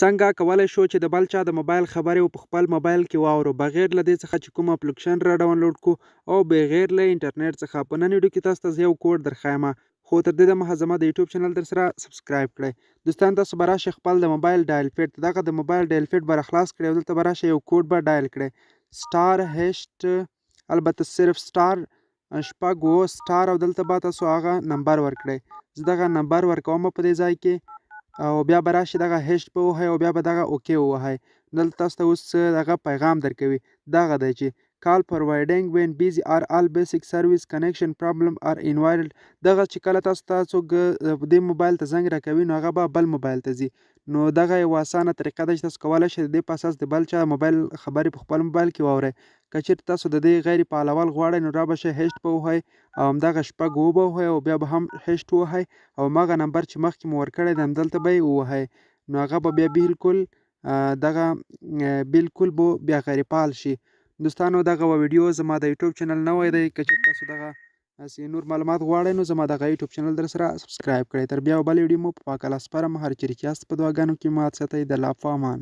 څنګه کولی شو چې د بل چا د موبایل خبرې په خپل موبایل کې واورو بغیر له دې څخه چې کوم اپلیکیشن را ډاونلوډ کړو او بغیر له انټرنیټ څخه. په نن ویډیو کې تاسو ته یو کوډ درښایم، خو تر دې دمخه زما د یوټیوب چینل در سره سبسکرایب کړئ. دوستان تاسو به راشئ خپل د موبایل ډایل پیډ دغه د موبایل ډایل پیډ به راخلاص کړئ او دلته به راشئ یو کوډ به ډایل کړئ سټار هشت، البته صرف سټار شپږ اوه سټار او دلته به تاسو هغه نمبر ورکړئ. زه دغه نمبر ورکوم په دې ځای کې او بیا به راشي دغه هشت به ووهئ او بیا به دغه اوکې ووهئ. دلته تاسو ته اوس دغه پیغام درکوي، دغه دی چې call providing when busy or all basic service connection problem are invalid. دغه چې کله تاسو ته څوک دې موبایل ته زنګ راکوي نو هغه به بل موبایل ته ځي. نو دغه یو اسانه طریقه ده چې تاسو کولی شئ د دې په اساس د بل چا موبایل خبرې په خپل موبایل کې واورئ. که چېرته تاسو د دې غیر فعالول غواړئ نو را به شئ هشت به ووهئ او همدغه شپږ اوه به ووهئ او بیا به هم هشت ووهئ او هماغه نمبر چې مخکې مو ورکړی دی همدلته به یې ووهئ. نو هغه به بیا بالکل به بیا غیر فعال شي. دوستانو دغه ویډیو زما د یوټیوب چینل نوی دی، که چېرته تاسو دغه نور معلومات غواړئ نو زما دغه یوټیوب چینل در سره سبسکرایب کړئ. تر بیا بل ویډیو مو په پاک الله سپارم. هر چیرې چې یاست په دعاګانو کې مات ساتئ. د الله په امان.